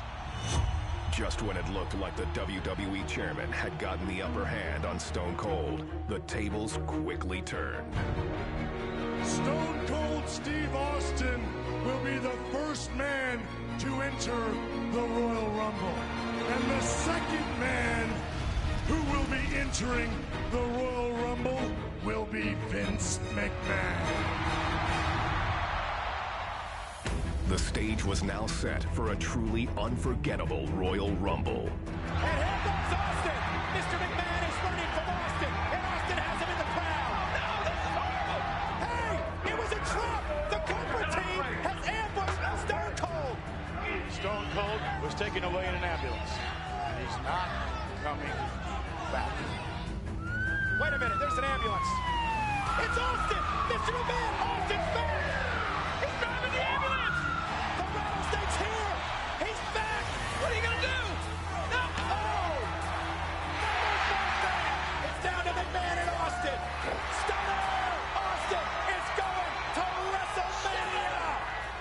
Speaker 1: Just when it looked like the WWE chairman had gotten the upper hand on Stone Cold, the tables quickly turned.
Speaker 2: Stone Cold Steve Austin will be the first man to enter the Royal Rumble. And the second man who will be entering the Royal Rumble will be Vince McMahon.
Speaker 1: The stage was now set for a truly unforgettable Royal Rumble.
Speaker 10: And here comes Austin. Mr. McMahon is running from Austin, and Austin has him in the crowd. No, this is horrible. Hey, it was a trap. The corporate team has ambushed Stone Cold.
Speaker 3: Stone Cold was taken away in an ambulance. He's not coming back.
Speaker 10: Wait a minute, there's an ambulance. It's Austin. Mr. McMahon, Austin's back. He's driving the ambulance. The Rattlesnake's here. He's back. What are you going to do? No. Oh. It's down to McMahon and Austin. Stunner. Austin is going to WrestleMania.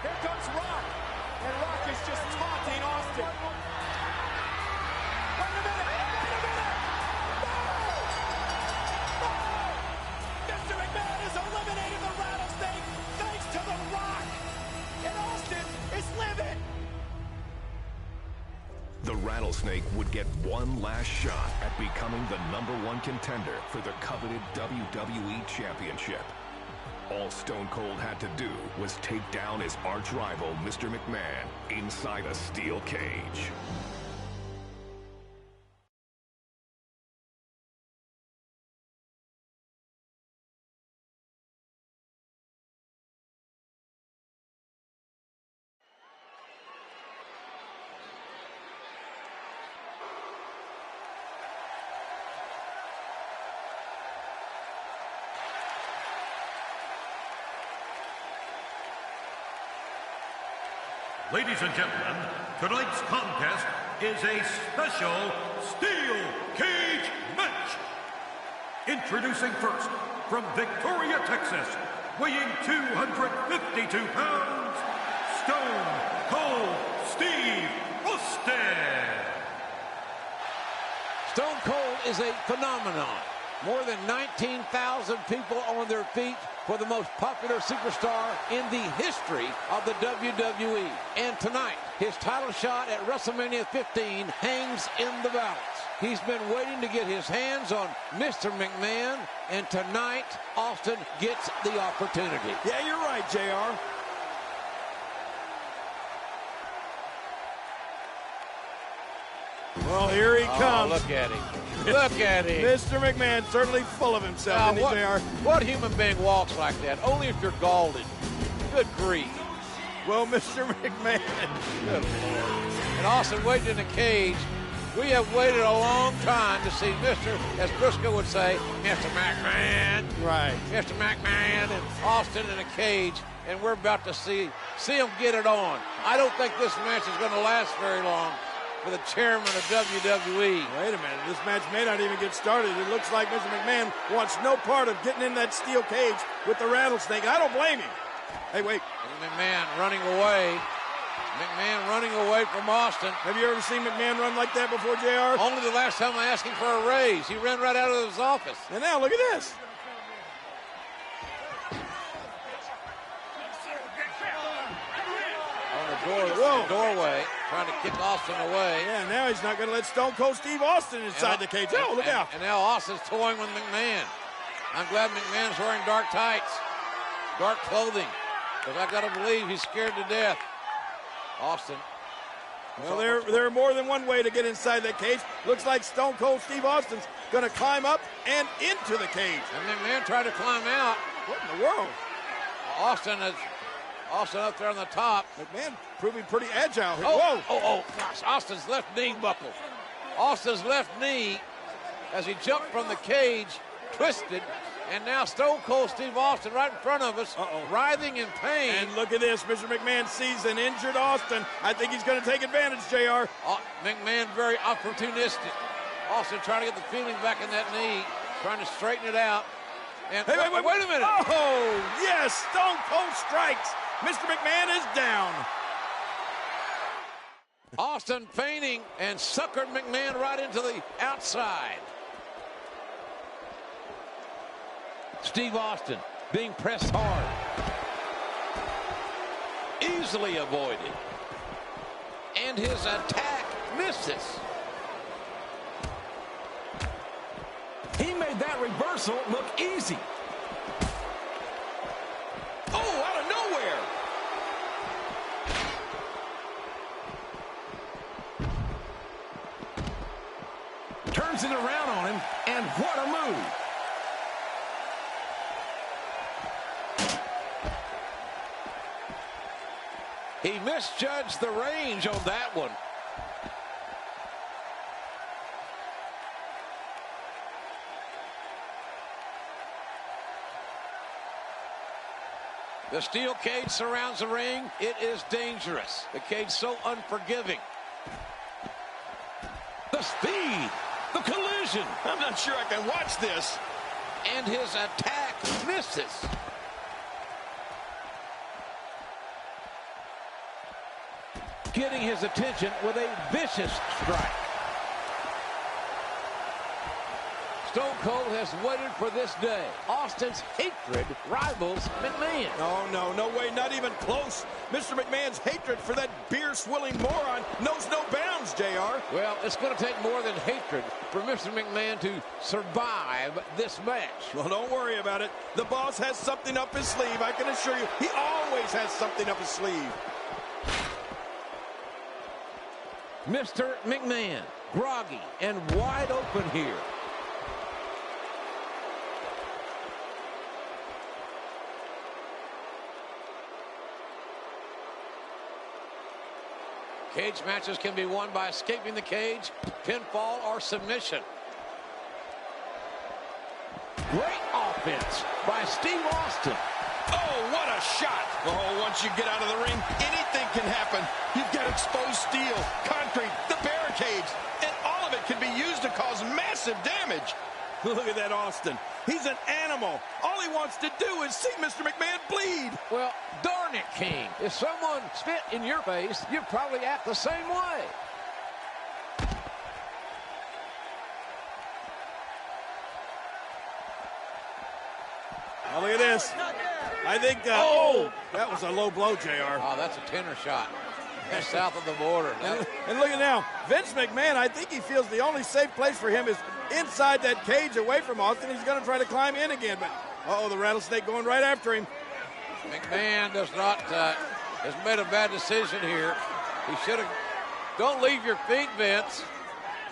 Speaker 10: Here comes Rock. And Rock is just taunting Austin. Wait a minute. Wait a minute. No. Mr. McMahon has eliminated the Rattlesnake thanks to The Rock. And Austin is livid.
Speaker 1: The Rattlesnake would get one last shot at becoming the #1 contender for the coveted WWE Championship. All Stone Cold had to do was take down his arch-rival, Mr. McMahon, inside a steel cage.
Speaker 10: Ladies and gentlemen, tonight's contest is a special steel cage match. Introducing first, from Victoria, Texas, weighing 252 pounds, Stone Cold Steve Austin.
Speaker 7: Stone Cold is a phenomenon. More than 19,000 people on their feet for the most popular superstar in the history of the WWE. And tonight, his title shot at WrestleMania 15 hangs in the balance. He's been waiting to get his hands on Mr. McMahon, and tonight, Austin gets the opportunity.
Speaker 5: Yeah, you're right, JR. Well, here he comes.
Speaker 7: Look at him. Look at him.
Speaker 5: Mr. McMahon certainly full of himself, isn't he, JR?
Speaker 7: What human being walks like that? Only if you're Galded. Good grief.
Speaker 5: Well, Mr. McMahon.
Speaker 7: Good Lord. And Austin waiting in the cage. We have waited a long time to see Mr., as Briscoe would say, Mr. McMahon.
Speaker 5: Right.
Speaker 7: Mr. McMahon and Austin in a cage, and we're about to see him get it on. I don't think this match is going to last very long for the chairman of WWE.
Speaker 5: Wait a minute. This match may not even get started. It looks like Mr. McMahon wants no part of getting in that steel cage with the rattlesnake. I don't blame him. Hey, wait.
Speaker 7: McMahon running away. McMahon running away from Austin.
Speaker 5: Have you ever seen McMahon run like that before, JR?
Speaker 7: Only the last time I asked him for a raise. He ran right out of his office.
Speaker 5: And now, look at this.
Speaker 7: On the doorway, trying to kick Austin away.
Speaker 5: Yeah, now he's not going to let Stone Cold Steve Austin inside the cage. Oh, look out.
Speaker 7: And now Austin's toying with McMahon. I'm glad McMahon's wearing dark tights, dark clothing, because I got to believe he's scared to death. Austin.
Speaker 5: Well, there are more than one way to get inside that cage. Looks like Stone Cold Steve Austin's going to climb up and into the cage.
Speaker 7: And McMahon tried to climb out.
Speaker 5: What in the world?
Speaker 7: Austin up there on the top.
Speaker 5: McMahon proving pretty agile.
Speaker 7: Oh, gosh, Austin's left knee buckled. Austin's left knee, as he jumped from the cage, twisted. And now Stone Cold Steve Austin right in front of us, writhing in pain.
Speaker 5: And look at this. Mr. McMahon sees an injured Austin. I think he's going to take advantage, JR.
Speaker 7: McMahon very opportunistic. Austin trying to get the feeling back in that knee, trying to straighten it out. And
Speaker 5: hey, wait a minute. Oh, yes, Stone Cold strikes. Mr. McMahon is down.
Speaker 7: Austin feigning and suckered McMahon right into the outside. Steve Austin being pressed hard. Easily avoided. And his attack misses.
Speaker 11: He made that reversal look easy.
Speaker 5: Oh, out of nowhere.
Speaker 11: Turns it around on him, and what a move.
Speaker 7: He misjudged the range on that one. The steel cage surrounds the ring. It is dangerous. The cage so unforgiving. The speed, the collision.
Speaker 5: I'm not sure I can watch this.
Speaker 7: And his attack misses. Getting his attention with a vicious strike. Stone Cold has waited for this day. Austin's hatred rivals McMahon.
Speaker 5: No way, not even close. Mr. McMahon's hatred for that beer-swilling moron knows no bounds, JR.
Speaker 7: Well, it's going to take more than hatred for Mr. McMahon to survive this match.
Speaker 5: Well, don't worry about it. The boss has something up his sleeve, I can assure you. He always has something up his sleeve.
Speaker 7: Mr. McMahon, groggy and wide open here. Cage matches can be won by escaping the cage, pinfall, or submission. Great offense by Steve Austin.
Speaker 5: Oh, what a shot. Oh, once you get out of the ring, anything can happen. You've got exposed steel, concrete, the barricades, and all of it can be used to cause massive damage. Look at that Austin. He's an animal. All he wants to do is see Mr. McMahon bleed.
Speaker 7: Well, darn it, King. If someone spit in your face, you'd probably act the same way.
Speaker 5: Oh, look at this. I think that was a low blow, JR.
Speaker 7: Oh, that's a tenor shot. That's south of the border.
Speaker 5: And look at now, Vince McMahon, I think he feels the only safe place for him is inside that cage away from Austin. He's going to try to climb in again, but the rattlesnake going right after him.
Speaker 7: McMahon does not, has made a bad decision here. He should have, don't leave your feet, Vince.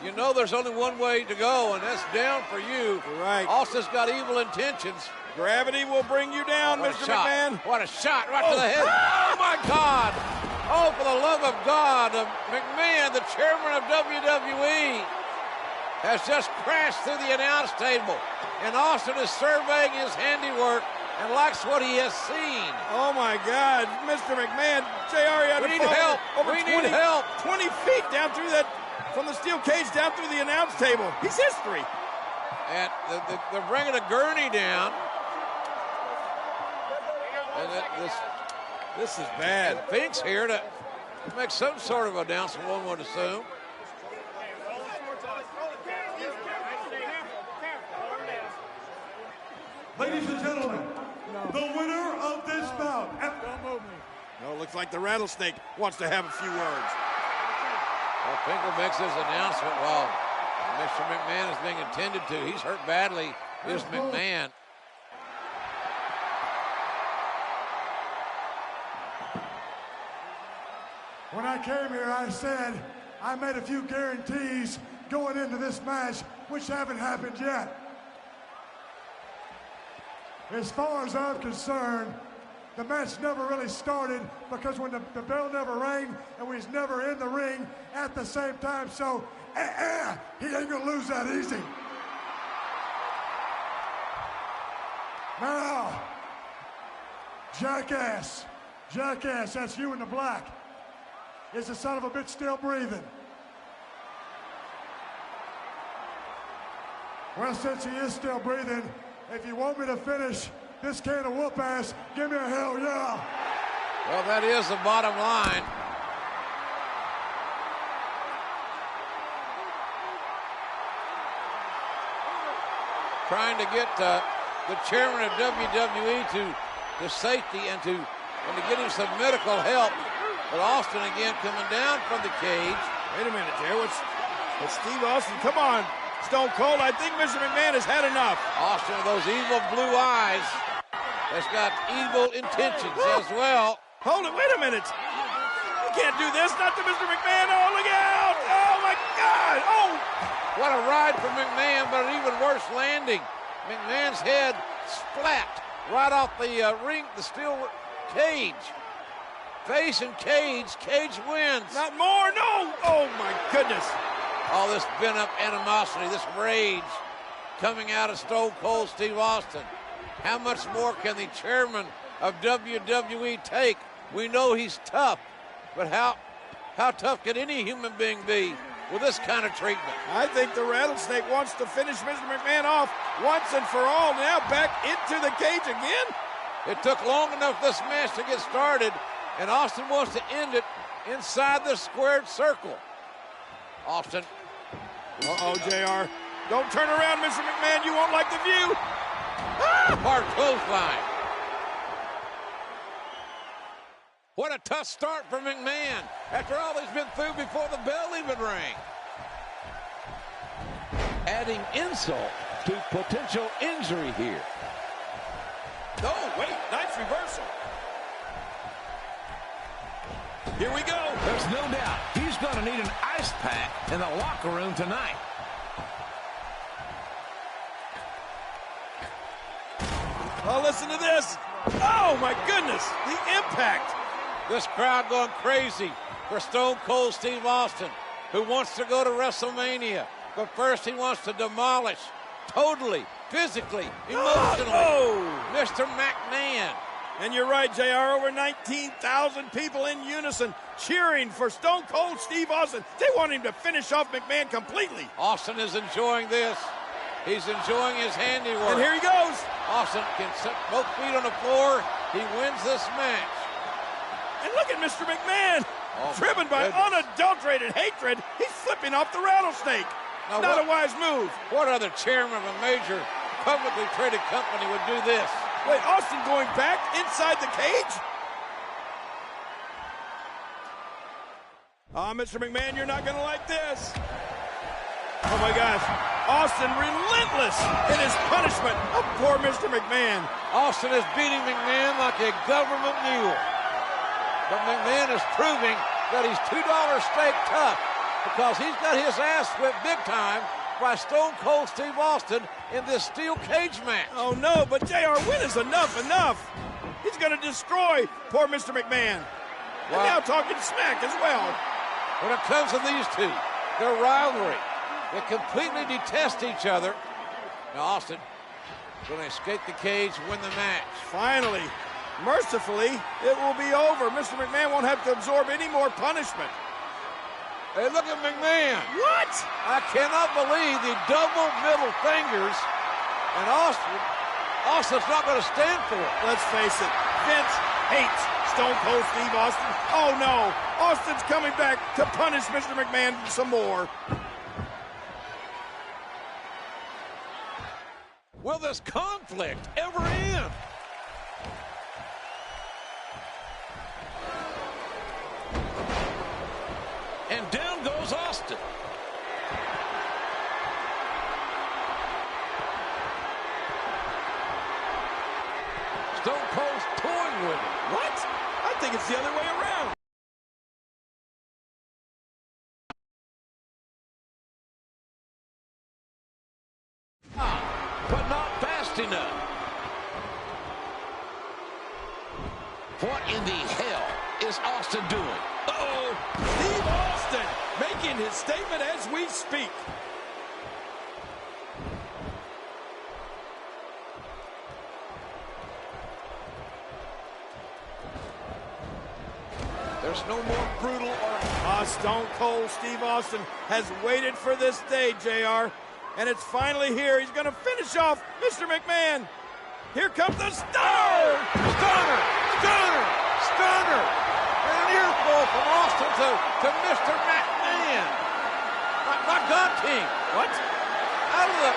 Speaker 7: You know there's only one way to go, and that's down for you.
Speaker 5: You're right.
Speaker 7: Austin's got evil intentions.
Speaker 5: Gravity will bring you down, Mr. McMahon.
Speaker 7: What a shot right to the head. Oh, my God. Oh, for the love of God. McMahon, the chairman of WWE, has just crashed through the announce table. And Austin is surveying his handiwork and likes what he has seen.
Speaker 5: Oh, my God. Mr. McMahon, JR,
Speaker 7: we need help.
Speaker 5: We need help. 20 feet down through that, from the steel cage down through the announce table. He's history.
Speaker 7: And they're bringing a gurney down. And
Speaker 5: this is bad.
Speaker 7: And Fink's here to make some sort of announcement, one would assume.
Speaker 2: Ladies and gentlemen, the winner of this bout.
Speaker 5: No, it looks like the rattlesnake wants to have a few words.
Speaker 7: Well, Finkel makes his announcement while Mr. McMahon is being attended to. He's hurt badly, is McMahon.
Speaker 2: When I came here, I said I made a few guarantees going into this match, which haven't happened yet. As far as I'm concerned, the match never really started because when the bell never rang and we was never in the ring at the same time, so he ain't gonna lose that easy. Now, jackass, that's you in the black. Is the son of a bitch still breathing? Well, since he is still breathing, if you want me to finish this can of whoop ass, give me a hell yeah.
Speaker 7: Well, that is the bottom line. Trying to get the chairman of WWE to safety and to get him some medical help. But Austin again coming down from the cage.
Speaker 5: Wait a minute, Jay. What's Steve Austin? Come on, Stone Cold. I think Mr. McMahon has had enough.
Speaker 7: Austin with those evil blue eyes has got evil intentions as well.
Speaker 5: Hold it. Wait a minute. You can't do this. Not to Mr. McMahon. Oh, look out. Oh, my God. Oh.
Speaker 7: What a ride for McMahon, but an even worse landing. McMahon's head splat right off the ring, the steel cage. Face and cage wins.
Speaker 5: Not more, no! Oh, my goodness.
Speaker 7: All this pent-up animosity, this rage coming out of Stone Cold Steve Austin. How much more can the chairman of WWE take? We know he's tough, but how tough can any human being be with this kind of treatment?
Speaker 5: I think the rattlesnake wants to finish Mr. McMahon off once and for all. Now back into the cage again.
Speaker 7: It took long enough this match to get started, and Austin wants to end it inside the squared circle. Austin.
Speaker 5: Uh-oh, JR. Don't turn around, Mr. McMahon. You won't like the view.
Speaker 7: Hard clothesline. What a tough start for McMahon after all he's been through before the bell even rang. Adding insult to potential injury here.
Speaker 5: Oh, wait. Nice reversal. Here we go.
Speaker 11: There's no doubt he's going to need an ice pack in the locker room tonight.
Speaker 5: Oh, listen to this. Oh, my goodness. The impact.
Speaker 7: This crowd going crazy for Stone Cold Steve Austin, who wants to go to WrestleMania. But first he wants to demolish totally, physically, emotionally, Mr. McMahon.
Speaker 5: And you're right, JR. Over 19,000 people in unison cheering for Stone Cold Steve Austin. They want him to finish off McMahon completely.
Speaker 7: Austin is enjoying this. He's enjoying his handiwork.
Speaker 5: And here he goes.
Speaker 7: Austin can set both feet on the floor. He wins this match.
Speaker 5: And look at Mr. McMahon. Driven by unadulterated hatred, he's flipping off the rattlesnake.
Speaker 7: Now
Speaker 5: Not a wise move.
Speaker 7: What other chairman of a major publicly traded company would do this?
Speaker 5: Wait, Austin going back inside the cage? Mr. McMahon, you're not going to like this. Oh, my gosh. Austin relentless in his punishment of poor Mr. McMahon.
Speaker 6: Austin is beating McMahon like a government mule. But McMahon is proving that he's $2 steak tough because he's got his ass whipped big time by Stone Cold Steve Austin in this steel cage match.
Speaker 5: Oh, no, but JR, when is enough? He's going to destroy poor Mr. McMahon. And now talking smack as well.
Speaker 6: When it comes to these two, their rivalry, they completely detest each other. Now Austin going to escape the cage, win the match.
Speaker 5: Finally, mercifully, it will be over. Mr. McMahon won't have to absorb any more punishment.
Speaker 6: Hey, look at McMahon.
Speaker 5: What?
Speaker 6: I cannot believe the double middle fingers. And Austin's not going to stand for it.
Speaker 5: Let's face it, Vince hates Stone Cold Steve Austin. Oh, no. Austin's coming back to punish Mr. McMahon some more.
Speaker 6: Will this conflict ever end?
Speaker 11: And down goes Austin.
Speaker 6: Stone Cold's toying with it.
Speaker 5: What? I think it's the other way around.
Speaker 11: But not fast enough. What in the hell is Austin doing?
Speaker 5: Uh-oh. Steve Austin making his statement as we speak.
Speaker 6: There's no more brutal or...
Speaker 5: Stone Cold Steve Austin has waited for this day, JR. And it's finally here. He's going to finish off Mr. McMahon. Here comes the stunner!
Speaker 6: Stunner! And an earful from Austin to Mr. McMahon. My God team.
Speaker 5: What?
Speaker 6: Out of the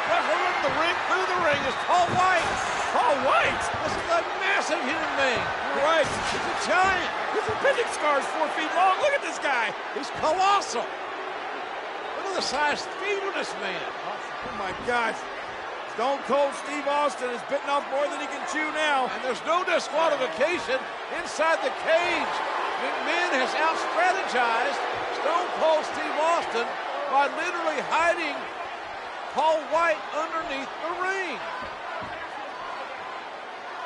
Speaker 6: wrestler in the ring, through the ring is Paul White.
Speaker 5: Paul White?
Speaker 6: This is a massive human being.
Speaker 5: Right.
Speaker 6: He's a giant.
Speaker 5: His appendix scar is 4 feet long. Look at this guy.
Speaker 6: He's colossal. The size speed of this man.
Speaker 5: Oh my gosh. Stone Cold Steve Austin is bitten off more than he can chew now.
Speaker 6: And there's no disqualification inside the cage. McMahon has out-strategized Stone Cold Steve Austin by literally hiding Paul White underneath the ring.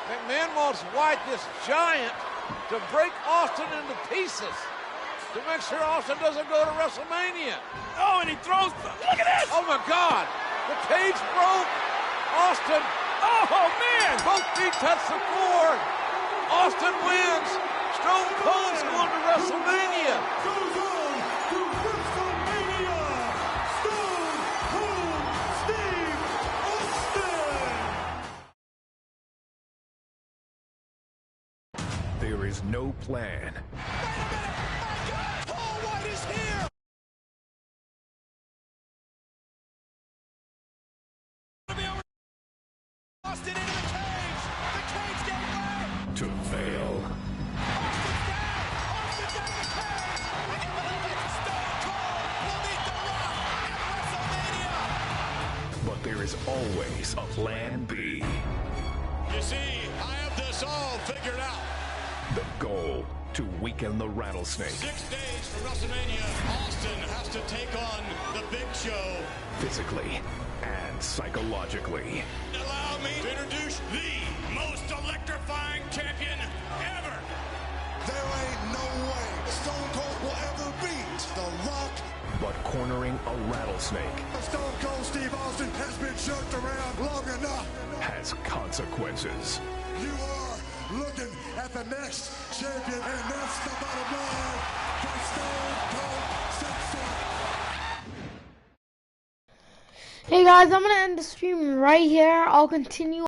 Speaker 6: McMahon wants White, this giant, to break Austin into pieces to make sure Austin doesn't go to WrestleMania.
Speaker 5: Oh, and he throws... Look at this!
Speaker 6: Oh, my God. The cage broke. Austin.
Speaker 5: Oh, man!
Speaker 6: Both feet touch the floor. Austin wins. Stone Cold's going to WrestleMania.
Speaker 2: Goes on to WrestleMania. Stone Cold Steve Austin.
Speaker 1: There is no plan.
Speaker 10: Austin into the cage! The cage gave way!
Speaker 1: To fail.
Speaker 10: Austin's down! Austin's in the cage! I can't believe it! Stone Cold will meet The Rock at WrestleMania!
Speaker 1: But there is always a plan B.
Speaker 9: You see, I have this all figured out.
Speaker 1: The goal, to weaken the Rattlesnake.
Speaker 9: 6 days from WrestleMania, Austin has to take on the Big Show.
Speaker 1: Physically and psychologically.
Speaker 9: Allow me to introduce the most electrifying champion ever.
Speaker 2: There ain't no way Stone Cold will ever beat The Rock.
Speaker 1: But cornering a rattlesnake
Speaker 2: Stone Cold Steve Austin has been jerked around long enough.
Speaker 1: has consequences.
Speaker 2: You are looking at the next champion, and that's the bottom line for Stone Cold Steve Austin.
Speaker 8: Hey guys, I'm gonna end the stream right here. I'll continue